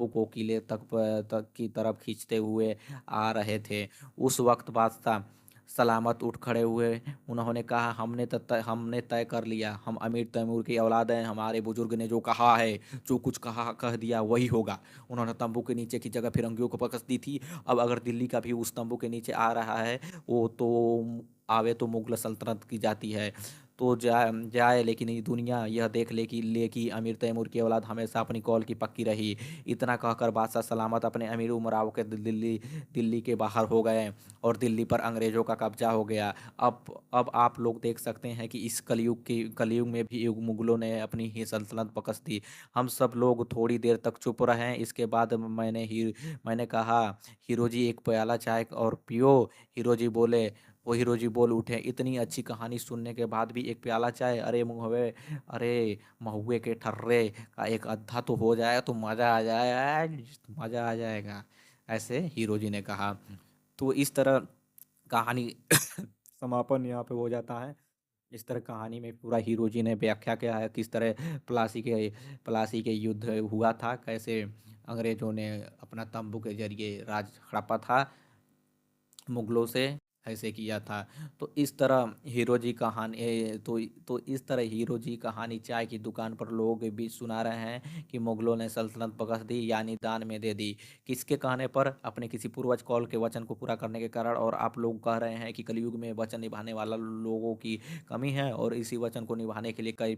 को किले तक की तरफ खींचते हुए आ रहे थे। उस वक्त बादशाह सलामत उठ खड़े हुए। उन्होंने कहा, हमने तय कर लिया। हम अमीर तैमूर की औलाद हैं। हमारे बुजुर्ग ने जो कहा है, जो कुछ कह दिया वही होगा। उन्होंने तंबू के नीचे की जगह फिरंगियों को बख्श दी थी। अब अगर दिल्ली का भी उस तंबू के नीचे आ रहा है, वो तो आवे तो मुगल सल्तनत की जाती है तो जाए, लेकिन ये दुनिया यह देख ले कि अमीर तैमूर की औलाद हमेशा अपनी कौल की पक्की रही। इतना कहकर बादशाह सलामत अपने अमीर उमराव के दिल्ली के बाहर हो गए और दिल्ली पर अंग्रेजों का कब्जा हो गया। अब आप लोग देख सकते हैं कि इस कलयुग में भी मुगलों ने अपनी ही सल्तनत बख्श दी। हम सब लोग थोड़ी देर तक चुप रहे। इसके बाद मैंने कहा, हीरो जी, एक प्याला चाय और पियो। हीरो जी बोले वो हीरो जी बोल उठे, इतनी अच्छी कहानी सुनने के बाद भी एक प्याला चाय? अरे महुए के ठर्रे का एक अद्धा तो हो जाए तो मजा आ जाए, मजा आ जाएगा, ऐसे हीरो जी ने कहा। तो इस तरह कहानी समापन यहाँ पे हो जाता है। इस तरह कहानी में पूरा हीरो जी ने व्याख्या किया है किस तरह प्लासी के युद्ध हुआ था, कैसे अंग्रेजों ने अपना तंबू के जरिए राज हड़पा था मुगलों से। ऐसे किया था। तो इस तरह हीरो जी कहानी तो इस तरह हीरो जी कहानी चाय की दुकान पर लोगों के बीच सुना रहे हैं कि मुगलों ने सल्तनत बख्श दी, यानी दान में दे दी। किसके कहने पर? अपने किसी पूर्वज कौल के वचन को पूरा करने के कारण। और आप लोग कह रहे हैं कि कलयुग में वचन निभाने वाला लोगों की कमी है, और इसी वचन को निभाने के लिए कई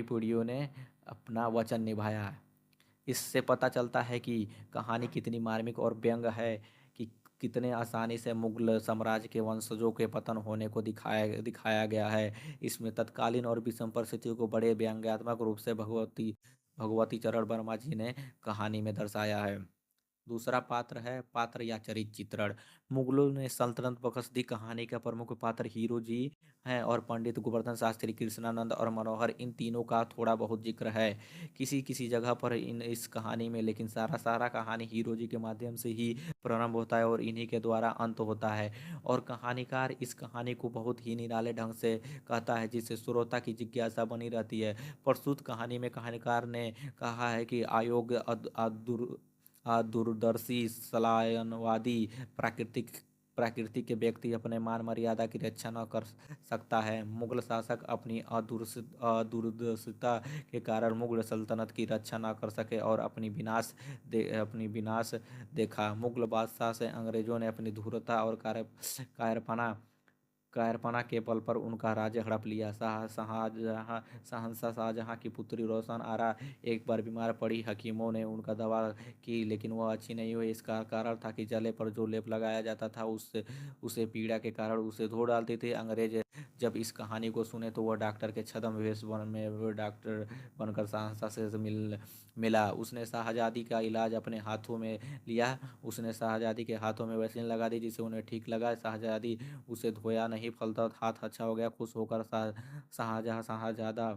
पीढ़ियों ने अपना वचन निभाया है। इससे पता चलता है कि कहानी कितनी मार्मिक और व्यंग है, कि कितने आसानी से मुगल साम्राज्य के वंशजों के पतन होने को दिखाया दिखाया गया है। इसमें तत्कालीन और विषम परिस्थितियों को बड़े व्यंग्यात्मक रूप से भगवती चरण वर्मा जी ने कहानी में दर्शाया है। दूसरा पात्र है पात्र या चरित्र चित्रण। मुगलों ने सल्तनत बख्श दी कहानी का प्रमुख पात्र हीरो जी हैं, और पंडित गोवर्धन शास्त्री, कृष्णानंद और मनोहर, इन तीनों का थोड़ा बहुत जिक्र है किसी किसी जगह पर इस कहानी में। लेकिन सारा सारा कहानी हीरो जी के माध्यम से ही प्रारंभ होता है और इन्हीं के द्वारा अंत होता है। और कहानीकार इस कहानी को बहुत ही निराले ढंग से कहता है, जिससे श्रोता की जिज्ञासा बनी रहती है। प्रस्तुत कहानी में कहानीकार ने कहा है कि अयोग्य दूरदर्शी सलायनवादी प्राकृतिक प्रकृति के व्यक्ति अपने मान मर्यादा की रक्षा न कर सकता है। मुगल शासक अपनी अदूरदर्शिता के कारण मुगल सल्तनत की रक्षा न कर सके और अपनी विनाश देखा। मुगल बादशाह से अंग्रेजों ने अपनी धूर्तता और कायरपना कायरपना के बल पर उनका राज्य हड़प लिया। शहंशाह शाहजहां की पुत्री रोशन आरा एक बार बीमार पड़ी। हकीमों ने उनका दवा की, लेकिन वह अच्छी नहीं हुई। इसका कारण था कि जले पर जो लेप लगाया जाता था उससे उसे पीड़ा के कारण उसे धो डालते थे। अंग्रेज जब इस कहानी को सुने तो वह डॉक्टर के छद्म वेश में वह डॉक्टर बनकर शहंशाह से मिला। उसने शाहजादी का इलाज अपने हाथों में लिया। उसने शाहजादी के हाथों में वैसलीन लगा दी, जिससे उन्हें ठीक लगा। शाहजादी उसे धोया नहीं, फलता हाथ अच्छा हो गया। खुश होकर शाहजहाँ शाहजादा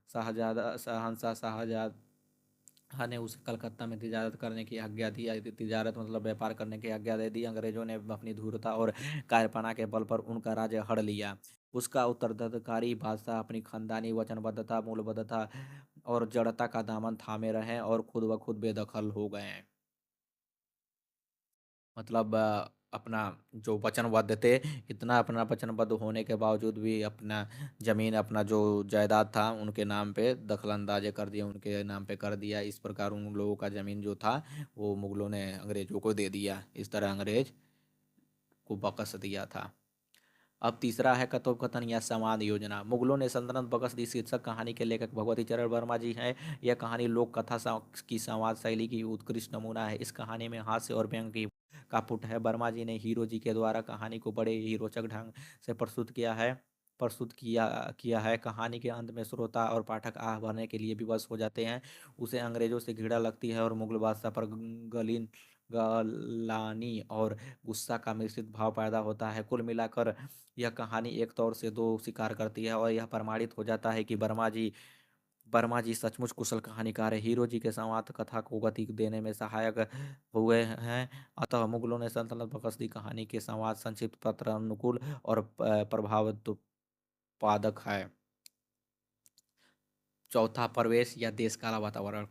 शाहजादा शहंशाह शाहजहाँ ने उसे कलकत्ता में तिजारत करने की आज्ञा दी। तिजारत मतलब व्यापार करने की आज्ञा दे दी। अंग्रेजों ने अपनी धूर्तता और कायरपना के बल पर उनका राज्य हड़ लिया। उसका उत्तराधिकारी बादशाह अपनी खानदानी वचनबद्धता, मूलबद्धता और जड़ता का दामन थामे रहे और खुद ब खुद बेदखल हो गए। मतलब अपना जो वचनबद्ध थे, इतना अपना वचनबद्ध होने के बावजूद भी अपना जमीन, अपना जो जायदाद था उनके नाम पे दखल अंदाजी कर दिया, उनके नाम पे कर दिया। इस प्रकार उन लोगों का जमीन जो था वो मुगलों ने अंग्रेजों को दे दिया। इस तरह अंग्रेज को बकस दिया था। अब तीसरा है कथोपकथन या संवाद योजना। मुगलों ने सल्तनत बख्श दी शीर्षक कहानी के लेखक भगवती चरण वर्मा जी हैं। यह कहानी लोक कथा की संवाद शैली की उत्कृष्ट नमूना है। इस कहानी में हास्य और व्यंग की का पुट है। वर्मा जी ने हीरो जी के द्वारा कहानी को बड़े ही रोचक ढंग से प्रस्तुत किया है। कहानी के अंत में श्रोता और पाठक आह भरने के लिए विवश हो जाते हैं। उसे अंग्रेजों से घृणा लगती है और मुगल बादशाह पर गलानी और गुस्सा का मिश्रित भाव पैदा होता है। कुल मिलाकर यह कहानी एक तौर से दो शिकार करती है, और यह प्रमाणित हो जाता है कि वर्मा जी सचमुच कुशल कहानीकार है। हीरो जी के संवाद कथा को गति देने में सहायक हुए हैं। अतः मुगलों ने सल्तनत बख्श दी कहानी के संवाद संक्षिप्त, पत्र अनुकूल और प्रभावोत्पादक है। चौथा, प्रवेश या देश काल वातावरण।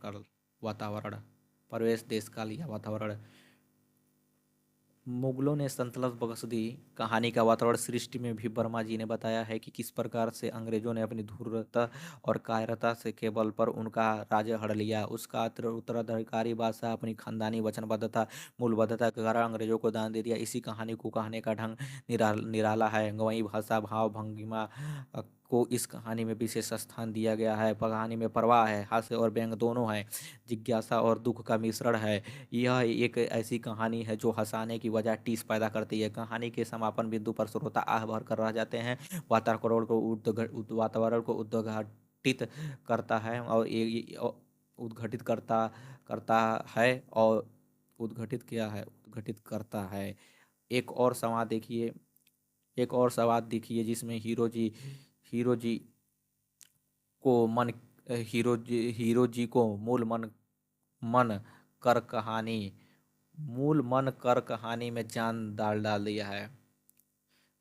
प्रवेश, देश काल या वातावरण। मुगलों ने सल्तनत बख्श दी कहानी का वातावरण सृष्टि में भी वर्मा जी ने बताया है कि किस प्रकार से अंग्रेजों ने अपनी धूर्तता और कायरता से के बल पर उनका राज्य हड़ लिया। उसका उत्तराधिकारी बादशाह अपनी खानदानी वचनबद्धता, मूलबद्धता के कारण अंग्रेजों को दान दे दिया। इसी कहानी को कहने का ढंग निराला है। गंवई भाषा, भाव भंगिमा को इस कहानी में विशेष स्थान दिया गया है। कहानी में प्रवाह है, हास्य और व्यंग दोनों है, जिज्ञासा और दुख का मिश्रण है। यह एक ऐसी कहानी है जो हंसाने की बजाय टीस पैदा करती है। कहानी के समापन बिंदु पर श्रोता आह भर कर रह जाते हैं। वातावरण को उद्घाटित करता है और उद्घटित करता करता है और उद्घटित करता है। एक और संवाद देखिए जिसमें हीरो जी को मन हीरो जी को मन कर कहानी मूल मन कर कहानी में जान डाल डाल दिया है।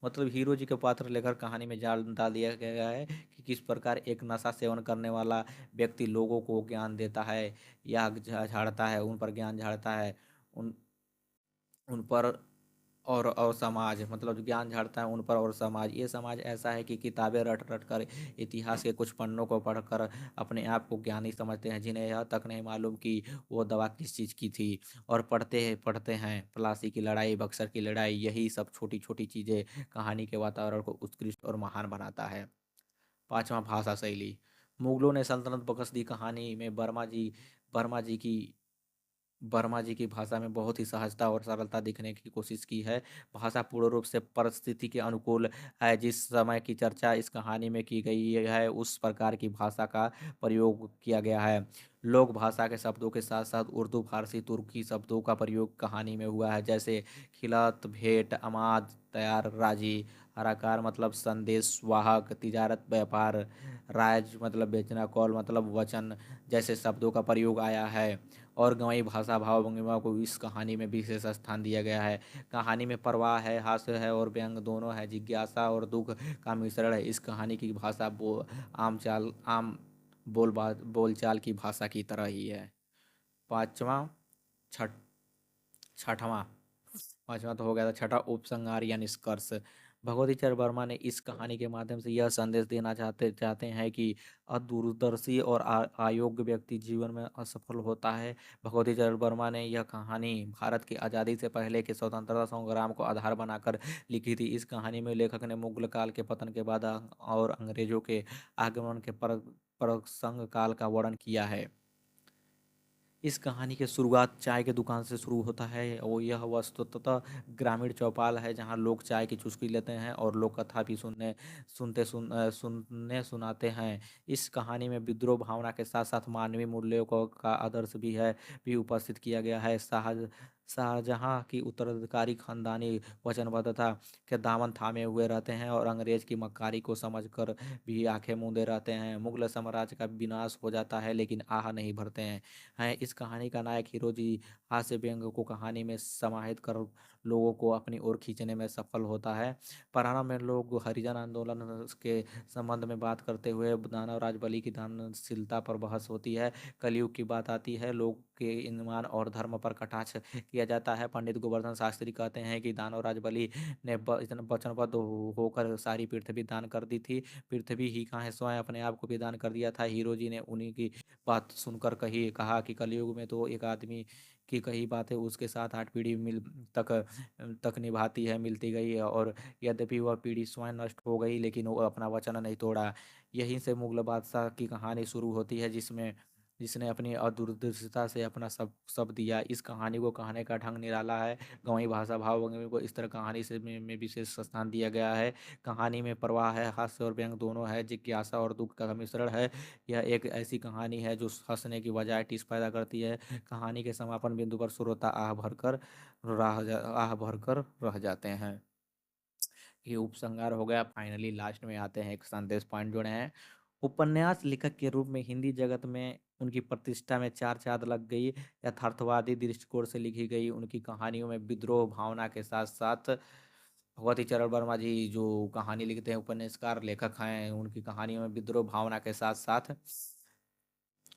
मतलब हीरो जी के पात्र लेकर कहानी में जाल डाल दिया गया है कि किस प्रकार एक नशा सेवन करने वाला व्यक्ति लोगों को ज्ञान देता है या झाड़ता है, उन पर ज्ञान झाड़ता है। उन उन पर और समाज, मतलब जो ज्ञान झाड़ता है उन पर और समाज। ये समाज ऐसा है कि किताबें रट रट कर, इतिहास के कुछ पन्नों को पढ़कर अपने आप को ज्ञानी समझते हैं, जिन्हें यह तक नहीं मालूम कि वो दवा किस चीज़ की थी। और पढ़ते हैं प्लासी की लड़ाई, बक्सर की लड़ाई, यही सब छोटी छोटी चीज़ें कहानी के वातावरण को उत्कृष्ट और महान बनाता है। पांचवा, भाषा शैली। मुगलों ने सल्तनत बख्श दी कहानी में वर्मा जी की वर्मा जी की भाषा में बहुत ही सहजता और सरलता दिखने की कोशिश की है। भाषा पूर्ण रूप से परिस्थिति के अनुकूल है। जिस समय की चर्चा इस कहानी में की गई है, उस प्रकार की भाषा का प्रयोग किया गया है। लोक भाषा के शब्दों के साथ साथ उर्दू, फारसी, तुर्की शब्दों का प्रयोग कहानी में हुआ है, जैसे खिलत, भेंट, आमाद, तैयार, राजी। हराकार मतलब संदेश वाहक, तिजारत, व्यापार, राज मतलब बेचना, कौल मतलब वचन जैसे शब्दों का प्रयोग आया है। और गंवाई भाषा भाव भंगिमा को इस कहानी में विशेष स्थान दिया गया है। कहानी में प्रवाह है, हास्य है और व्यंग दोनों है, जिज्ञासा और दुख का मिश्रण है। इस कहानी की भाषा आम बोलचाल की भाषा की तरह ही है। पांचवा, छठ छठवां पांचवा तो हो गया था। छठा, उपसंहार या निष्कर्ष। भगवती चरण वर्मा ने इस कहानी के माध्यम से यह संदेश देना चाहते चाहते हैं कि अदूरदर्शी और अयोग्य व्यक्ति जीवन में असफल होता है। भगवती चरण वर्मा ने यह कहानी भारत की आज़ादी से पहले के स्वतंत्रता संग्राम को आधार बनाकर लिखी थी। इस कहानी में लेखक ने मुगल काल के पतन के बाद और अंग्रेजों के आगमन के प्रसंग काल का वर्णन किया है। इस कहानी की शुरुआत चाय की दुकान से शुरू होता है और यह वस्तुतः ग्रामीण चौपाल है, जहां लोग चाय की चुस्की लेते हैं और लोक कथा भी सुनने सुनाते हैं। इस कहानी में विद्रोह भावना के साथ साथ मानवीय मूल्यों का आदर्श भी उपस्थित किया गया है। शाहजहां की उत्तराधिकारी खानदानी वचनबद्धता के दामन थामे हुए रहते हैं और अंग्रेज की मक्कारी को समझकर भी आंखें मूंदे रहते हैं। मुगल साम्राज्य का विनाश हो जाता है लेकिन आह नहीं भरते हैं। इस कहानी का नायक हीरो जी हास्य व्यंग को कहानी में समाहित कर लोगों को अपनी ओर खींचने में सफल होता है। प्रारंभ में लोग हरिजन आंदोलन के संबंध में बात करते हुए दानव राज बलि की दानशीलता पर बहस होती है। कलयुग की बात आती है, लोग के ईमान और धर्म पर कटाक्ष किया जाता है। पंडित गोवर्धन शास्त्री कहते हैं कि दानव राज बलि ने इतना वचनबद्ध होकर सारी पृथ्वी दान कर दी थी। पृथ्वी ही कहाँ स्वयं अपने आप को भी दान कर दिया था। हीरो जी ने उन्हीं की बात सुनकर कहा कि कलयुग में तो एक आदमी की कही बातें उसके साथ 8 पीढ़ी तक तक निभाती है, मिलती गई है, और यद्यपि वह पीढ़ी स्वयं नष्ट हो गई लेकिन वो अपना वचन नहीं तोड़ा। यहीं से मुगल बादशाह की कहानी शुरू होती है, जिसने अपनी अदूरदर्शिता से अपना सब दिया। इस कहानी को कहने का ढंग निराला है। गंवाई भाषा भाव भंगिमा को इस तरह कहानी से में विशेष स्थान दिया गया है। कहानी में प्रवाह है, हास्य और व्यंग दोनों है, जिज्ञासा और दुख का मिश्रण है। यह एक ऐसी कहानी है जो हंसने की बजाय टिस पैदा करती है। कहानी के समापन बिंदु पर श्रोता आह भरकर रह जाते हैं। ये उपसंहार हो गया। फाइनली लास्ट में आते हैं, एक संदेश पॉइंट जोड़े हैं। उपन्यास लेखक के रूप में हिंदी जगत में उनकी प्रतिष्ठा में चार चांद लग गई। यथार्थवादी दृष्टिकोण से लिखी गई उनकी कहानियों में विद्रोह भावना के साथ साथ भगवती चरण वर्मा जी जो कहानी लिखते हैं, उपन्यासकार लेखक हैं, उनकी कहानियों में विद्रोह भावना के साथ साथ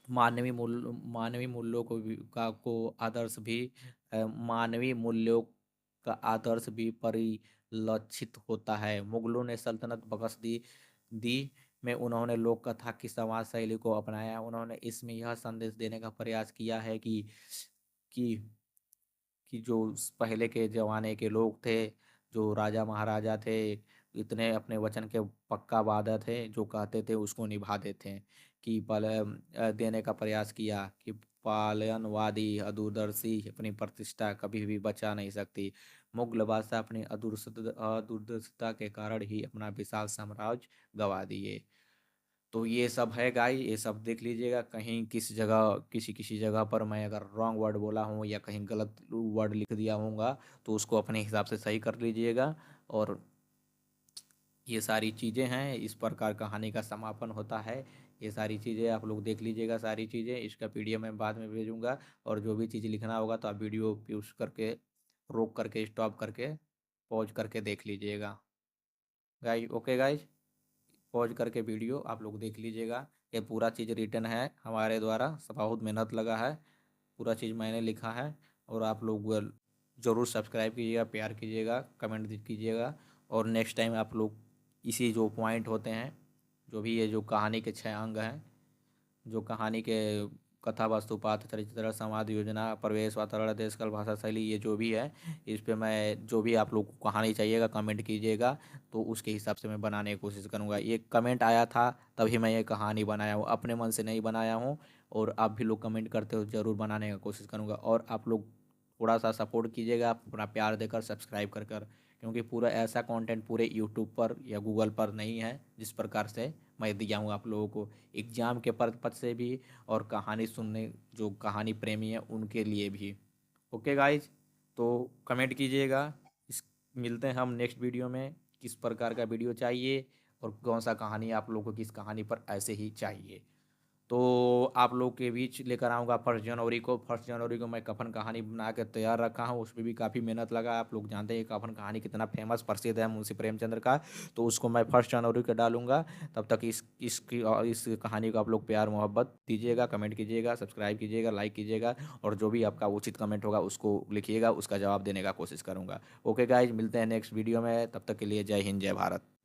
मानवीय मूल्यों को आदर्श भी मानवीय मूल्यों का आदर्श भी परिलक्षित होता है। मुगलों ने सल्तनत बख्श दी में उन्होंने लोक कथा की समाज शैली को अपनाया। उन्होंने इसमें यह संदेश देने का प्रयास किया है कि जो पहले के जमाने के लोग थे, जो राजा महाराजा थे, इतने अपने वचन के पक्का वादा थे, जो कहते थे उसको निभाते थे। देने का प्रयास किया कि पालनवादी अदूरदर्शी अपनी प्रतिष्ठा कभी भी बचा नहीं सकती। मुगल बादशाह अपनी अदूरदर्शिता के कारण ही अपना विशाल साम्राज्य गवा दिए। तो ये सब है गाइस, ये सब देख लीजिएगा। कहीं किस जगह किसी किसी जगह पर मैं अगर रॉन्ग वर्ड बोला हूँ या कहीं गलत वर्ड लिख दिया होऊंगा तो उसको अपने हिसाब से सही कर लीजिएगा। और ये सारी चीज़ें हैं, इस प्रकार कहानी का समापन होता है। ये सारी चीज़ें आप लोग देख लीजिएगा, सारी चीज़ें इसका पीडीएफ मैं बाद में भेजूंगा। और जो भी चीज़ लिखना होगा तो आप वीडियो पॉज करके, रोक करके, स्टॉप करके, पॉज करके देख लीजिएगा गाइस। ओके गाइस, पॉज करके वीडियो आप लोग देख लीजिएगा। ये पूरा चीज़ रिटर्न है हमारे द्वारा, सब बहुत मेहनत लगा है, पूरा चीज़ मैंने लिखा है। और आप लोग ज़रूर सब्सक्राइब कीजिएगा, प्यार कीजिएगा, कमेंट कीजिएगा। और नेक्स्ट टाइम आप लोग इसी जो पॉइंट होते हैं, जो भी ये जो कहानी के 6 अंग हैं, जो कहानी के कथा, वस्तु, पात्र, चरित्र, समाज, योजना, प्रवेश, वातावरण, देश काल, भाषा, शैली, ये जो भी है, इस पे मैं जो भी आप लोग को कहानी चाहिएगा कमेंट कीजिएगा, तो उसके हिसाब से मैं बनाने की कोशिश करूँगा। ये कमेंट आया था तभी मैं ये कहानी बनाया हूँ, अपने मन से नहीं बनाया हूँ। और आप भी लोग कमेंट करते हो, ज़रूर बनाने का कोशिश करूँगा। और आप लोग थोड़ा सा सपोर्ट कीजिएगा, अपना प्यार देकर, सब्सक्राइब कर क्योंकि पूरा ऐसा कंटेंट पूरे यूट्यूब पर या गूगल पर नहीं है जिस प्रकार से मैं दिया हूँ आप लोगों को, एग्जाम के पर्पज से भी और कहानी सुनने जो कहानी प्रेमी है उनके लिए भी। ओके गाइज, तो कमेंट कीजिएगा। इस मिलते हैं हम नेक्स्ट वीडियो में, किस प्रकार का वीडियो चाहिए और कौन सा कहानी आप लोगों को किस कहानी पर ऐसे ही चाहिए। तो आप लोग के बीच लेकर आऊँगा 1 जनवरी को। 1 जनवरी को मैं कफन कहानी बना के तैयार रखा हूँ, उसमें भी काफ़ी मेहनत लगा। आप लोग जानते हैं कफन कहानी कितना फेमस प्रसिद्ध है मुंशी प्रेमचंद्र का। तो उसको मैं 1 जनवरी को डालूंगा। तब तक इस कहानी को आप लोग प्यार मोहब्बत दीजिएगा, कमेंट कीजिएगा, सब्सक्राइब कीजिएगा, लाइक कीजिएगा। और जो भी आपका उचित कमेंट होगा उसको लिखिएगा, उसका जवाब देने का कोशिश करूँगा। ओके गाइज, मिलते हैं नेक्स्ट वीडियो में, तब तक के लिए जय हिंद, जय भारत।